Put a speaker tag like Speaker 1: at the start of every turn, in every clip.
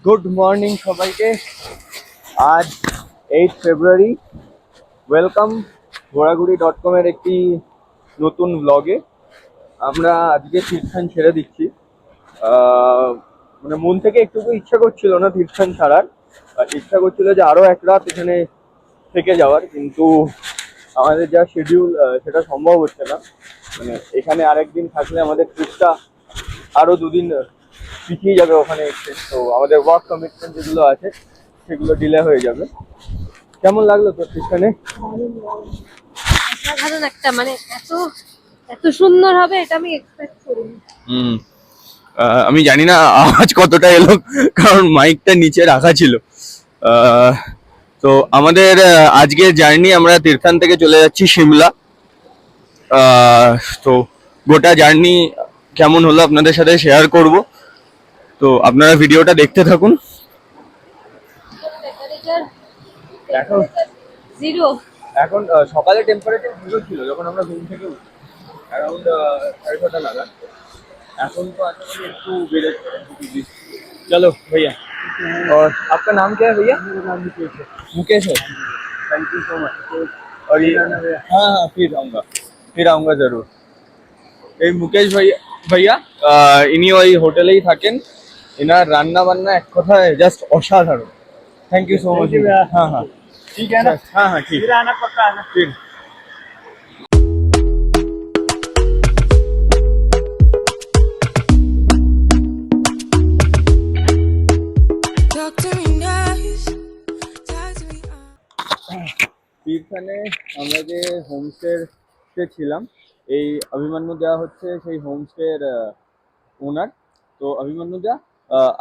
Speaker 1: Good morning সবাইকে। আজ 8 ফেব্রুয়ারি। Welcome ঘোরাঘুরি.com এর একটি নতুন ব্লগে। আমরা আজকে তীর্থান ছেড়ে দিচ্ছি। মানে মন থেকে একটুকু ইচ্ছা করছিল না তীর্থান ছাড়ার, ইচ্ছা করছিল যে আরো এক রাত এখানে থেকে যাওয়ার, কিন্তু আমাদের যা শিডিউল সেটা সম্ভব হচ্ছে না। মানে এখানে আরেকদিন থাকলে আমাদের ট্রিপটা আরো দুদিন পিছিয়ে যাবে ওখানে এসে, তো আমাদের ওয়ার্ক কমিটমেন্ট যেগুলো আছে সেগুলো ডিলে হয়ে যাবে। কেমন লাগলো তোর সেখানে?
Speaker 2: সাধারণ একটা মানে এত এত সুন্দর হবে এটা আমি এক্সপেক্ট করিনি।
Speaker 1: আমি জানি না আওয়াজ কতটা এলো, কারণ মাইকটা নিচে রাখা ছিল। তো আমাদের আজকের জার্নি, আমরা তীর্থান থেকে চলে যাচ্ছি সিমলা। তো গোটা জার্নি কেমন হলো আপনাদের সাথে শেয়ার করব, তো আপনারা ভিডিওটা দেখতে থাকুন। এখন
Speaker 2: জিরো
Speaker 1: এখন সকালে টেম্পারেচার 0 ছিল যখন আমরা ঘুম থেকে উঠি, অ্যারাউন্ড 6:30 নাগাদ। এখন तो आने वाली একটু বেড়েছে। चलो भैया, और आपका नाम क्या है भैया? मेरा नाम मुकेश है। मुकेश है, थैंक यू सो मच। और ये हाँ हाँ, फिर आऊँगा जरूर। এই মুকেশ ভাইয়া ইনি ওই হোটেলেই থাকেন। এনার রান্না বান্না এক কথায় জাস্ট অসাধারণ। Thank you so much. हाँ हाँ ठीक है ना, हाँ हाँ ठीक, फिर आना पक्का आना फिर। তীর্থানে আমরা যে হোমস্টে ছিলাম, এই অভিমান্যু দেওয়া হচ্ছে সেই হোমস্টের ओनर। तो अभिमन्यु दा,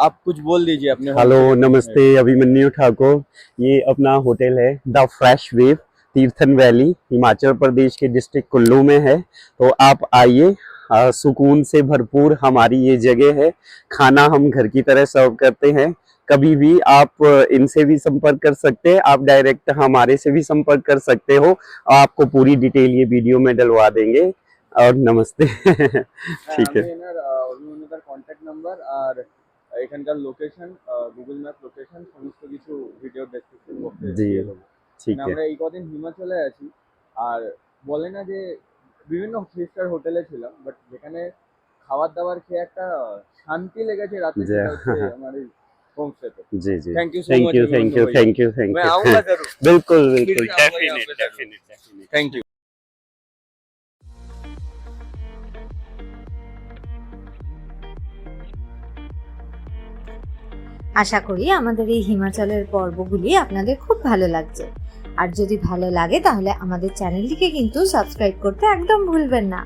Speaker 1: आप कुछ बोल दीजिए अपने।
Speaker 3: हेलो नमस्ते, अभिमन्यु ठाकुर। ये अपना होटल है the fresh wave, Tirthan valley, Himachal Pradesh के डिस्ट्रिक्ट कुल्लू में है। तो आप आइए, सुकून से भरपूर हमारी ये जगह है। खाना हम घर की तरह सर्व करते हैं। कभी भी आप इनसे भी संपर्क कर सकते हैं, आप डायरेक्ट हमारे से भी संपर्क कर सकते हो। आपको पूरी डिटेल ये वीडियो में डलवा देंगे। और नमस्ते। ठीक है।
Speaker 1: অভিমন্যুতার কন্ট্যাক্ট নাম্বার আর এখানকার লোকেশন, গুগল ম্যাপ লোকেশন সমস্ত কিছু ভিডিও ডেসক্রিপশন বক্সে
Speaker 3: जी
Speaker 1: দিয়ে দেবো।
Speaker 3: ठीक है।
Speaker 1: আমরা এই কদিন হিমাচলে আছি, আর বলে না যে বিভিন্ন থ্রি স্টার হোটেলে ছিলাম, বাট যেখানে খাবার দাবার খেয়ে একটা শান্তি লেগেছে রাতে,
Speaker 3: जी
Speaker 1: সেটা হচ্ছে আমার এই হোমস্টেতে।
Speaker 3: जी जी
Speaker 1: thank you so
Speaker 3: thank
Speaker 1: much
Speaker 3: you thank
Speaker 1: Abhimanyu
Speaker 3: you
Speaker 1: भैया।
Speaker 3: थैंक यू थैंक
Speaker 1: मैं
Speaker 3: यू
Speaker 1: आऊंगा जरूर।
Speaker 3: बिल्कुल बिल्कुल
Speaker 1: फिर आऊंगा यहाँ पे जरूर।
Speaker 3: डेफिनेट।
Speaker 1: Thank you.
Speaker 4: আশা করি আমাদের এই হিমাচলের পর্বগুলি আপনাদের খুব ভালো লাগছে। আর যদি ভালো লাগে তাহলে আমাদের চ্যানেলটিকে কিন্তু সাবস্ক্রাইব করতে একদম ভুলবেন না।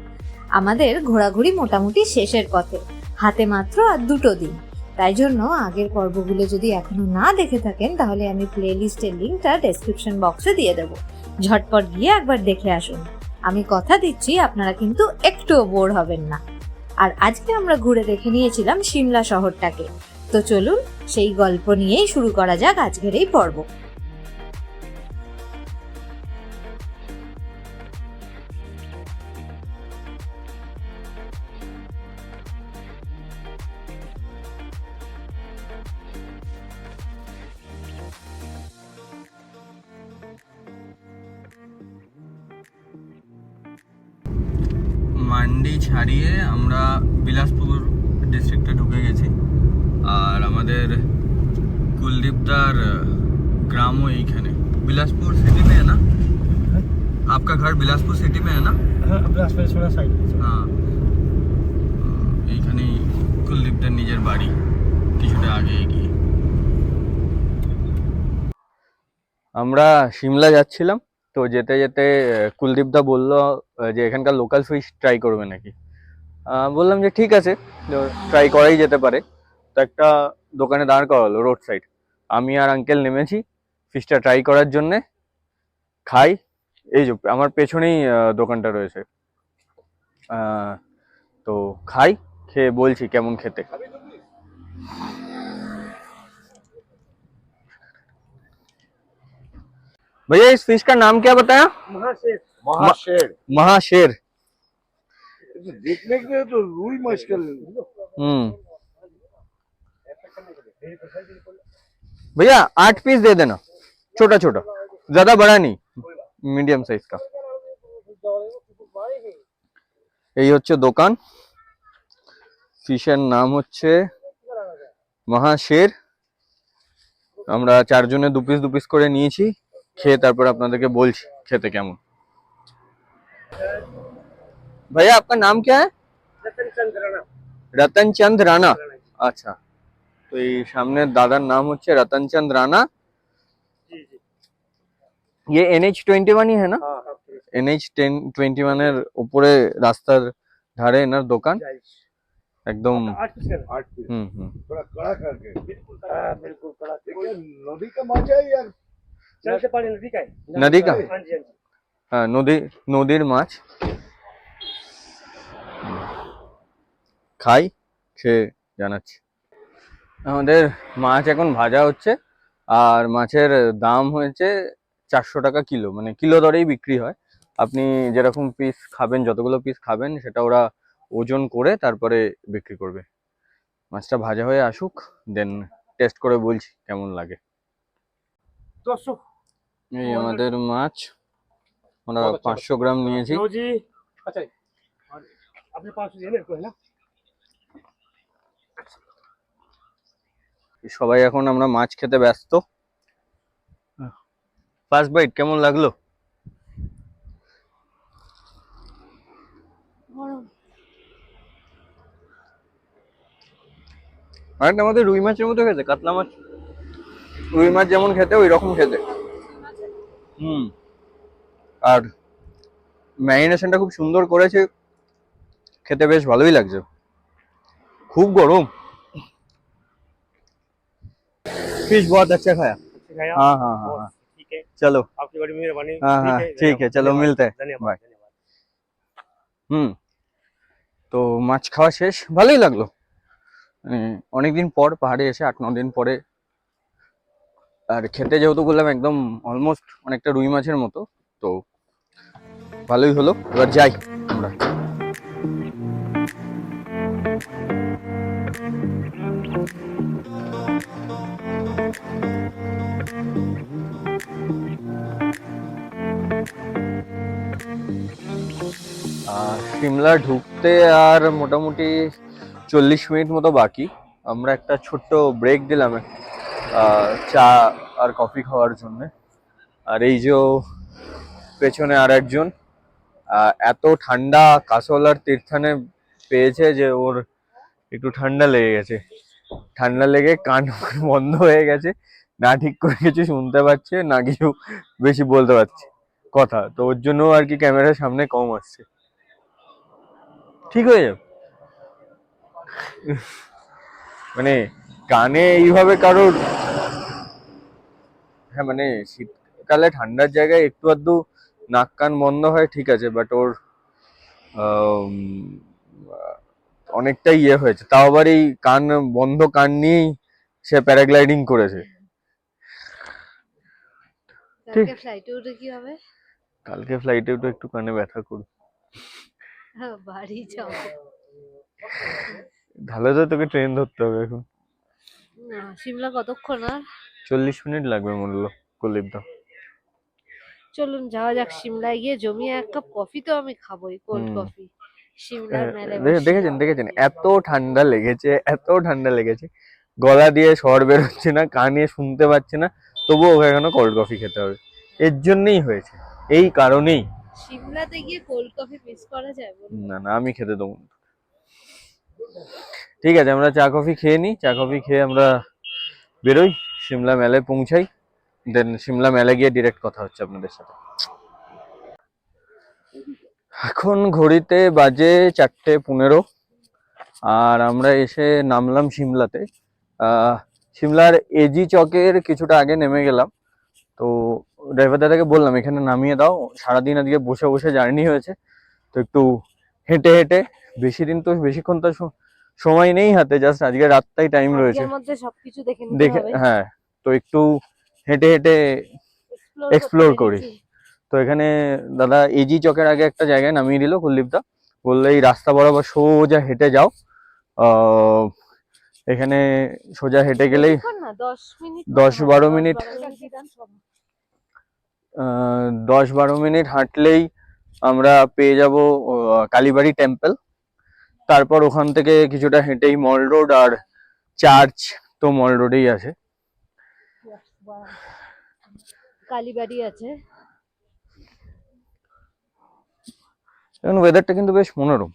Speaker 4: আমাদের ঘোরাঘুরি মোটামুটি শেষের পথে, হাতে মাত্র আর 2 দিন। তাই জন্য আগের পর্বগুলো যদি এখনো না দেখে থাকেন তাহলে আমি প্লেলিস্টের লিঙ্কটা ডেসক্রিপশন বক্সে দিয়ে দেবো। ঝটপট গিয়ে একবার দেখে আসুন। আমি কথা দিচ্ছি আপনারা কিন্তু একটুও বোর হবেন না। আর আজকে আমরা ঘুরে দেখে নিয়েছিলাম সিমলা শহরটাকে। তো চলুন সেই গল্প নিয়েই শুরু করা যাক আজকের এই পর্ব।
Speaker 1: মান্ডি ছাড়িয়ে আমরা বিলাসপুর ডিস্ট্রিক্টে ঢুকে গেছি, আর আমাদের कुलदीपदार ग्रामो এইখানে। बिलासपुर सिटी में है ना? आपका घर बिलासपुर सिटी में है ना?
Speaker 5: हाँ, बिलासपुर थोड़ा साइड में।
Speaker 1: हाँ, এইখানেই কুলদীপদার নিজের বাড়ি, কিছুটা আগে এগিয়ে। আমরা সিমলা যাচ্ছিলাম, তো যেতে যেতে কুলদীপদা বলল যে এখানকার লোকাল ফিশ ট্রাই করবে নাকি। বললাম যে ঠিক আছে, ট্রাই করাই যেতে পারে। তো একটা দোকানে দাঁড় করালো রোড সাইড। আমি আর আঙ্কেল নেমেছি ফিশটা ট্রাই করার জন্যে। খাই, এই যে আমার পেছনেই দোকানটা রয়েছে। তো খাই, খেয়ে বলছি কেমন খেতে। भैया इस फिश का नाम क्या बताया?
Speaker 5: महाशेर।
Speaker 1: महाशेर। महाशेर।
Speaker 5: देखने के लिए तो रूई मछली।
Speaker 1: भैया 8 पीस दे देना, छोटा छोटा, ज्यादा बड़ा नहीं, मीडियम साइज का। এই হচ্ছে দোকান, ফিশের নাম হচ্ছে মহাশের। আমরা 4 জনে 2 পিস 2 পিস করে নিয়েছি, খেয়ে তারপর আপনাদেরকে বলছি খেতে কেমন। भैया आपका नाम क्या है? रतन चंद राणा। अच्छा, তো এই সামনের দাদার নাম হচ্ছে রতন চন্দ রানা। ये NH21 ही है ना? NH21 এর উপরে রাস্তার ধারে এনার দোকান একদম।
Speaker 6: थोड़ा कड़ा करके बिल्कुल कड़ा। नदी का माछ है या चलते पानी नदी का है?
Speaker 1: नदी का?
Speaker 6: हाँ जी, हाँ जी।
Speaker 1: হ্যাঁ, নদীর মাছ। খাই, খেয়ে জানাচ্ছি। আমাদের মাছ এখন ভাজা হচ্ছে, আর মাছের দাম হয়েছে 400 টাকা কিলো, মানে কিলো দরেই বিক্রি হয়। আপনি যেরকম পিস খাবেন, যতগুলো পিস খাবেন সেটা ওরা ওজন করে তারপরে বিক্রি করবে। মাছটা ভাজা হয়ে আসুক, দেন টেস্ট করে বলছি কেমন লাগে। এই আমাদের মাছ, আমরা 500 গ্রাম নিয়েছি।
Speaker 6: जी अच्छा, आपने 500 दिए मेरे को है ना?
Speaker 1: সবাই এখন আমরা মাছ খেতে ব্যস্ত। ফার্স্ট বাইট কেমন লাগলো? আরেকটা আমাদের রুই মাছের মতো খেতে, কাতলা মাছ, রুই মাছ যেমন খেতে ওই রকম খেতে। আর ম্যারিনেশনটা খুব সুন্দর করেছে, খেতে বেশ ভালোই লাগছে। খুব গরম। फिश बहुत अच्छा खाया। हाँ हाँ हाँ हाँ,
Speaker 6: ठीक है,
Speaker 1: चलो।
Speaker 6: आपकी बड़ी मेहरबानी।
Speaker 1: हाँ हाँ ठीक है, चलो मिलते हैं,
Speaker 6: धन्यवाद
Speaker 1: बाय।
Speaker 6: धन्यवाद।
Speaker 1: তো মাছ খাওয়া শেষ, ভালোই লাগলো। অনেকদিন পর পাহাড়ে এসে, 8-9 দিন পরে। আর খেতে যেহেতু বললাম একদম অলমোস্ট অনেকটা রুই মাছের মতো, তো ভালোই হলো। এবার যাই আমরা। সিমলা ঢুকতে আর মোটামুটি 40 মিনিট মতো বাকি। আমরা একটা ছোট্ট ব্রেক দিলাম চা আর কফি খাওয়ার জন্য। আর এই যে পেছনে আর একজন এত ঠান্ডা কাসোলার তীর্থানে পেয়েছে যে ওর একটু ঠান্ডা লেগে গেছে। ঠান্ডা লেগে কান বন্ধ হয়ে গেছে, না ঠিক করে কিছু শুনতে পাচ্ছে, না কিছু বেশি বলতে পারছে কথা। তো ওর জন্য আর কি ক্যামেরার সামনে কম আসছে। ঠিক হয়ে যাবে। মানে কানে এইভাবে কারোর, হ্যাঁ মানে শীতকালে ঠান্ডার জায়গায় একটু আধটু নাক কান বন্ধ হয় ঠিক আছে, বাট ওর অনেকটাই ইয়ে হয়েছে। তাও আবার এই কান বন্ধ কান নিয়েই সে প্যারাগ্লাইডিং করেছে।
Speaker 2: কালকে ফ্লাইটে উঠে কি হবে?
Speaker 1: কালকে ফ্লাইটে উঠে একটু কানে ব্যথা করবে।
Speaker 2: বাড়ি যাও।
Speaker 1: তাহলে তো তোকে ট্রেন ধরতে হবে এখন।
Speaker 2: সিমলা কতক্ষণ আর?
Speaker 1: 40 মিনিট লাগবে মূল্য কুলদীপদা।
Speaker 2: চলুন যাওয়া যাক। সিমলায় গিয়ে জমিয়ে এক কাপ কফি তো আমি খাবোই, কোল্ড কফি। সিমলার মেলে
Speaker 1: দেখেছেন এত ঠান্ডা লেগেছে, এত ঠান্ডা লেগেছে, গলা দিয়ে স্বর বেরোচ্ছে না, কানে শুনতে পাচ্ছে না, তবুও ওকে এখনো কোল্ড কফি খেতে হবে। এর জন্যই হয়েছে, এই কারণেই।
Speaker 2: সিমলাতে গিয়ে কোল্ড কফি মিস করা যায়?
Speaker 1: না না, আমি খেতে দেবো না। ঠিক আছে, আমরা চা কফি খেয়ে নিই। চা কফি খেয়ে আমরা বেরোই, সিমলা মেলে পৌঁছাই, দেন সিমলা মেলে গিয়ে ডিরেক্ট কথা হচ্ছে আপনাদের সাথে। এখন ঘড়িতে বাজে 4:15 আর আমরা এসে নামলাম সিমলাতে। সিমলার এজি চকের কিছুটা আগে নেমে গেলাম। তো ড্রাইভার দাদাকে বললাম এখানে নামিয়ে দাও, সারাদিন আজকে বসে বসে জার্নি হয়েছে, তো একটু হেঁটে হেঁটে, বেশিক্ষণ তো সময় নেই হাতে, জাস্ট আজকে রাতটাই টাইম রয়েছে
Speaker 2: সবকিছু দেখে
Speaker 1: হ্যাঁ, তো একটু হেঁটে হেঁটে এক্সপ্লোর করি। তো এখানে দাদা এজি চকের আগে একটা জায়গায় নামিয়ে দিল কুলদীপদা, বললো এই রাস্তা বরাবর সোজা হেঁটে যাও, এখানে সোজা হেঁটে গেলেই
Speaker 2: বেশিক্ষণ না, 10 মিনিট
Speaker 1: 10-12 মিনিট 10-12 মিনিট হাঁটলেই আমরা পেয়ে যাব কালীবাড়ি টেম্পল। তারপর ওখান থেকে কিছুটা হেঁটেই মল রোড, আর চার্চ তো মল রোডেই আছে।
Speaker 2: কালীবাড়ি আছে।
Speaker 1: এখন ওয়েদারটা কিন্তু বেশ মনোরম।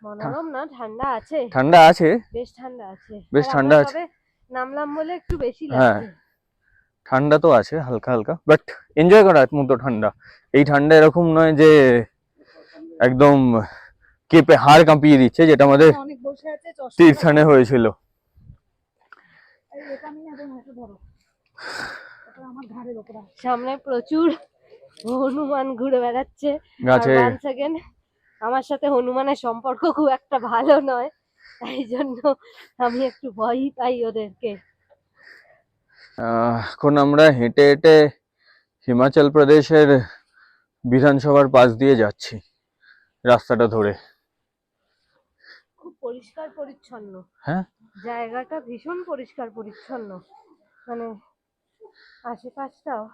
Speaker 2: মনোরম না, ঠান্ডা আছে,
Speaker 1: ঠান্ডা আছে,
Speaker 2: বেশ ঠান্ডা আছে,
Speaker 1: বেশ
Speaker 2: আর
Speaker 1: ঠান্ডা
Speaker 2: আমরা
Speaker 1: আছে।
Speaker 2: সবে নামলাম বলে একটু বেশি
Speaker 1: হ্যাঁ,
Speaker 2: লাগছে।
Speaker 1: ঠান্ডা তো আছে হালকা হালকা, বাট এনজয় করার মতো ঠান্ডা। এই ঠান্ডা এরকম নয় যে একদম কেঁপে হাড় কাঁপিয়ে দিচ্ছে, যেটা আমাদের তীর্থানে হয়েছিল।
Speaker 2: সামনে প্রচুর হনুমান ঘুরে বেড়াচ্ছে।
Speaker 1: গাছে
Speaker 2: once again আমার সাথে হনুমানের সম্পর্ক খুব একটা ভালো নয়, তাই জন্য আমি একটু ভয়ই পাই ওদেরকে।
Speaker 1: এখন আমরা হেঁটে হেঁটে হিমাচল প্রদেশের বিধানসভার পাশ দিয়ে যাচ্ছি রাস্তাটা ধরে।
Speaker 2: খুব পরিষ্কার পরিচ্ছন্ন,
Speaker 1: হ্যাঁ,
Speaker 2: জায়গাটা ভীষণ পরিষ্কার পরিচ্ছন্ন, মানে আশেপাশটাও।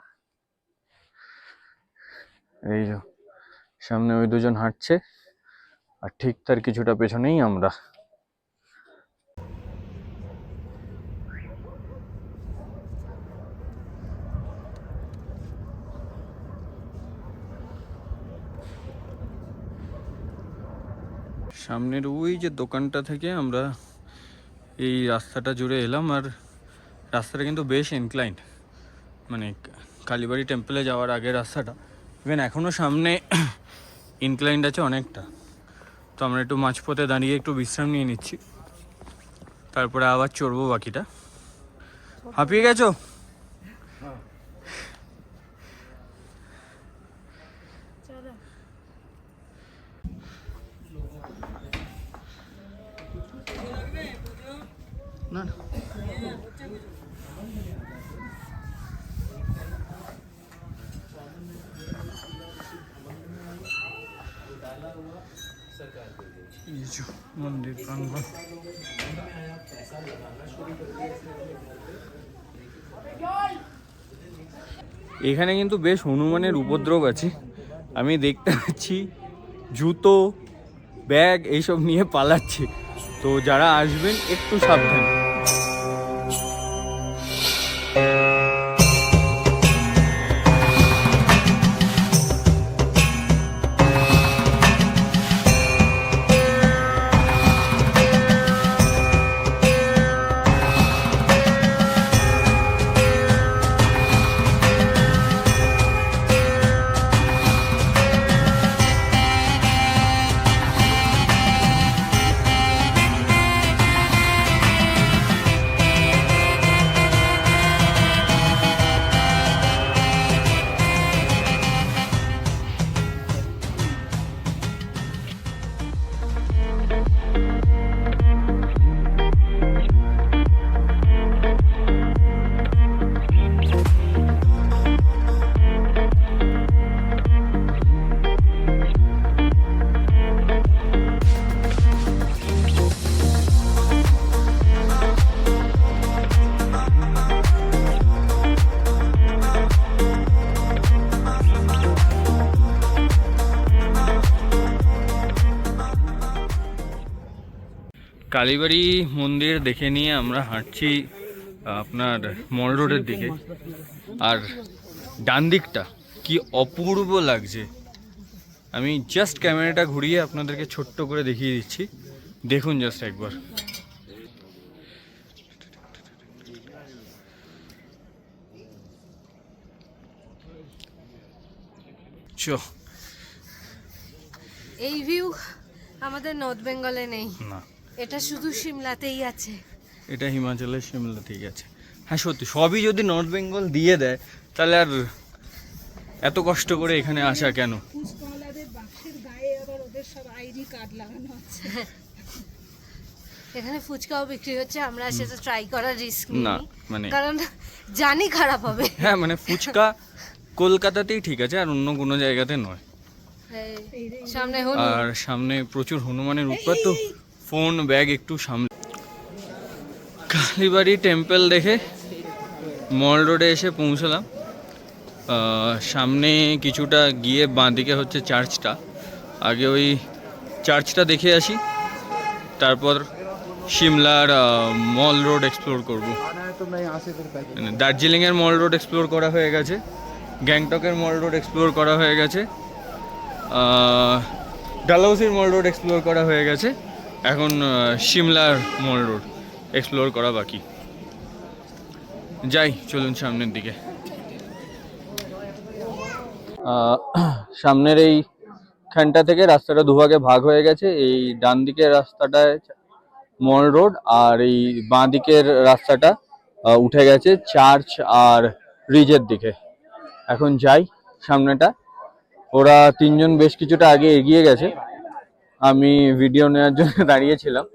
Speaker 1: এই যে সামনে ওই দুজন হাঁটছে, আর ঠিক তার কিছুটা পেছনেই আমরা। সামনের ওই যে দোকানটা থেকে আমরা এই রাস্তাটা জুড়ে এলাম, আর রাস্তাটা কিন্তু বেশ ইনক্লাইন্ড, মানে কালীবাড়ি টেম্পলে যাওয়ার আগে রাস্তাটা ইভেন এখনও সামনে ইনক্লাইন্ড আছে অনেকটা। তো আমরা একটু মাঝপথে দাঁড়িয়ে একটু বিশ্রাম নিয়ে নিচ্ছি, তারপরে আবার চড়বো বাকিটা। হাঁপিয়ে গেছো? না না, মন্দির প্রাঙ্গণ। এখানে কিন্তু বেশ হনুমানের উপদ্রব আছে, আমি দেখতে পাচ্ছি জুতো ব্যাগ এইসব নিয়ে পালাচ্ছে। তো যারা আসবেন একটু সাবধান। কালীবাড়ি মন্দির দেখে নিয়ে আমরা হাঁটছি আপনার মল রোডের দিকে, আর ডান দিকটা কি অপূর্ব লাগছে। আমি জাস্ট ক্যামেরাটা ঘুরিয়ে আপনাদেরকে ছোট্ট করে দেখিয়ে দিচ্ছি, দেখুন জাস্ট একবার।
Speaker 2: এই ভিউ আমাদের নর্থ বেঙ্গলে নেই,
Speaker 1: না,
Speaker 2: এটা শুধু সিমলাতেই আছে।
Speaker 1: এটা হিমাচলের সিমলাতেই আছে। হ্যাঁ সত্যি, সবই যদি নর্থ বেঙ্গল দিয়ে দেয় তাহলে আর এত কষ্ট করে এখানে আসা কেন?
Speaker 2: এখানে ফুচকাও বিক্রি হচ্ছে, আমরা সেটা ট্রাই করার রিস্ক
Speaker 1: না,
Speaker 2: নিই,
Speaker 1: মানে
Speaker 2: কারণ জানি খারাপ হবে।
Speaker 1: হ্যাঁ মানে ফুচকা কলকাতাতেই ঠিক আছে, আর অন্য কোনো জায়গাতে নয়।
Speaker 2: সামনে
Speaker 1: আর সামনে প্রচুর হনুমানের উৎপাত, তো ফোন ব্যাগ একটু সামনে।
Speaker 7: কালীবাড়ি টেম্পল দেখে মল রোডে এসে পৌঁছলাম। সামনে কিছুটা গিয়ে বাঁদিকে হচ্ছে চার্চটা, আগে ওই চার্চটা দেখে আসি, তারপর সিমলার মল রোড এক্সপ্লোর করব। দার্জিলিংয়ের মল রোড এক্সপ্লোর করা হয়ে গেছে, গ্যাংটকের মল রোড এক্সপ্লোর করা হয়ে গেছে, ডালহৌসির মল রোড এক্সপ্লোর করা হয়ে গেছে, এখন সিমলার মল রোড এক্সপ্লোর করা বাকি। যাই, চলুন সামনের দিকে। সামনের এইখানটা থেকে রাস্তাটা দুভাগে ভাগ হয়ে গেছে। এই ডান দিকের রাস্তাটায় মল রোড, আর এই বাঁ দিকের রাস্তাটা উঠে গেছে চার্চ আর রিজের দিকে। এখন যাই সামনেটা। ওরা তিনজন বেশ কিছুটা আগে এগিয়ে গেছে, আমি ভিডিও নেওয়ার জন্য দাঁড়িয়েছিলাম।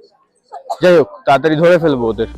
Speaker 7: যাই হোক, তাড়াতাড়ি ধরে ফেলবো ওদের।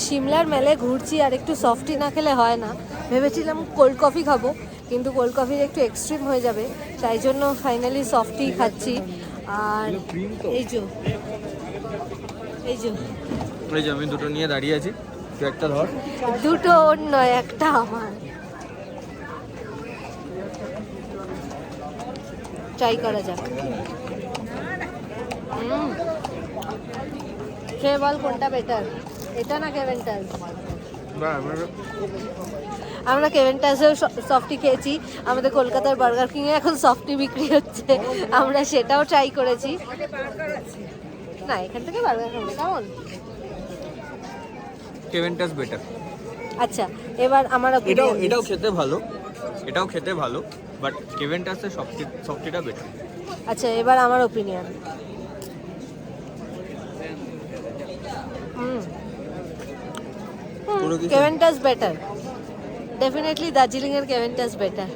Speaker 2: সিমলার মেলে ঘুরছি আর একটু সফটি না খেলে হয় না। ভেবেছিলাম কোল্ড কফি খাবো, কিন্তু কোল্ড কফির একটু এক্সট্রিম হয়ে যাবে, তাই জন্য ফাইনালি সফটি খাচ্ছি। আর এই যে
Speaker 7: আমি দুটো নিয়ে দাঁড়িয়ে আছি, তুই একটা ধর।
Speaker 2: দুটো ওর নয়, একটা আমার। ট্রাই করা যাক। সে বল কোনটা বেটার, এটা না কেভেন্টাস? আমরা কেভেন্টাসেও সফটি খেয়েছি, আমাদের কলকাতার বার্গার কিংয়ে এখন সফটি বিক্রি হচ্ছে, আমরা সেটাও ট্রাই করেছি। না, এখান থেকে বার্গার খাবো কেমন?
Speaker 7: কেভেন্টাস বেটার।
Speaker 2: আচ্ছা, এবার আমার
Speaker 7: এটাও খেতে ভালো, বাট কেভেন্টাসের সফটিটা বেটার।
Speaker 2: আচ্ছা, এবার আমার ওপিনিয়ন। কেভেন্টাস বেটার, ডেফিনেটলি দার্জিলিং এর কেভেন্টাস বেটার।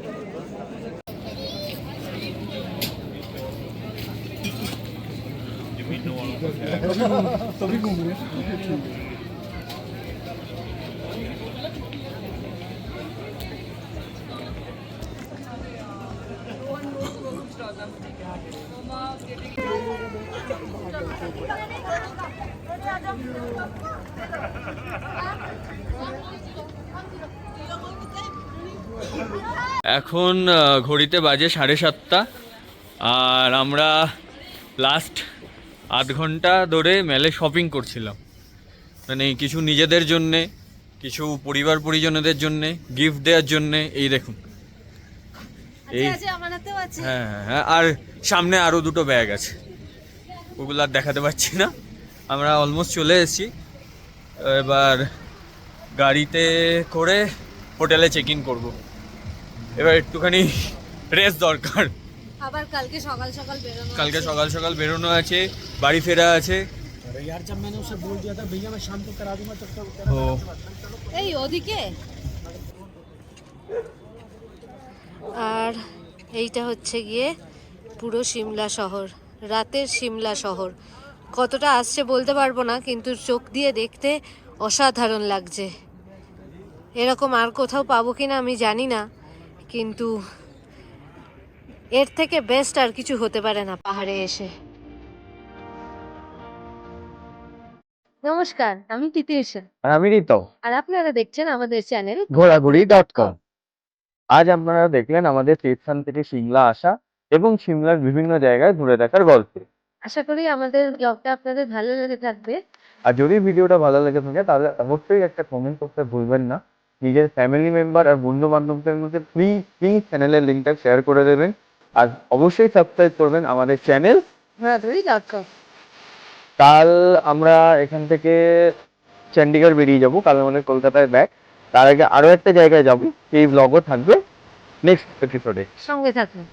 Speaker 7: এখন ঘড়িতে বাজে 7:30, আর আমরা লাস্ট আধ ঘন্টা ধরে মেলে শপিং করছিলাম, মানে কিছু নিজেদের জন্যে, কিছু পরিবার পরিজনদের জন্যে, গিফট দেওয়ার জন্যে। এই দেখুন, এই হ্যাঁ হ্যাঁ, আর সামনে আরও দুটো ব্যাগ আছে, ওগুলো আর দেখাতে পারছি না। আমরা অলমোস্ট চলে এসেছি, এবার গাড়িতে করে হোটেলে চেক ইন করবো। এবার একটুখানি রেস্ট দরকার,
Speaker 2: আবার কালকে সকাল সকাল
Speaker 7: বেরোনো আছে, বাড়ি ফেরা আছে।
Speaker 2: এই ওদিকে। আর এইটা হচ্ছে গিয়ে পুরো সিমলা শহর, রাতের সিমলা শহর। কতটা আসছে বলতে পারবো না, কিন্তু চোখ দিয়ে দেখতে অসাধারণ লাগছে। এরকম আর কোথাও পাবো কিনা আমি জানি না, কিন্তু এর থেকে বেস্ট আর কিছু হতে পারে না পাহাড়ে এসে। নমস্কার, আমি তিতির সেন
Speaker 1: আর আমি রিতো,
Speaker 2: আর আপনারা দেখছেন আমাদের চ্যানেল
Speaker 1: ঘোরাঘুরি.com।
Speaker 7: আজ আপনারা দেখলেন আমাদের তীর্থান থেকে সিমলা আসা এবং সিমলার বিভিন্ন জায়গায় ঘুরে দেখার গল্প।
Speaker 2: আশা করি আমাদের ব্লগটা আপনাদের ভালো লেগে থাকবে।
Speaker 7: আর যদি ভিডিওটা ভালো লেগে থাকে তাহলে অবশ্যই একটা কমেন্ট করতে ভুলবেন না। নিজের ফ্যামিলি মেম্বার আর বন্ধু বান্ধবদের মধ্যে প্লিজ চ্যানেলের লিঙ্কটা শেয়ার করে দেবেন। আর অবশ্যই সাবস্ক্রাইব করবেন আমাদের চ্যানেল।
Speaker 2: ঘোরাঘুরি.com।
Speaker 7: কাল আমরা এখান থেকে চণ্ডীগড় বেরিয়ে যাব, কাল আমাদের কলকাতায় ব্যাক। তার আগে আরো একটা জায়গায় যাব, সেই ব্লগও থাকবে নেক্সট এপিসোডে।
Speaker 2: সঙ্গে থাকুন।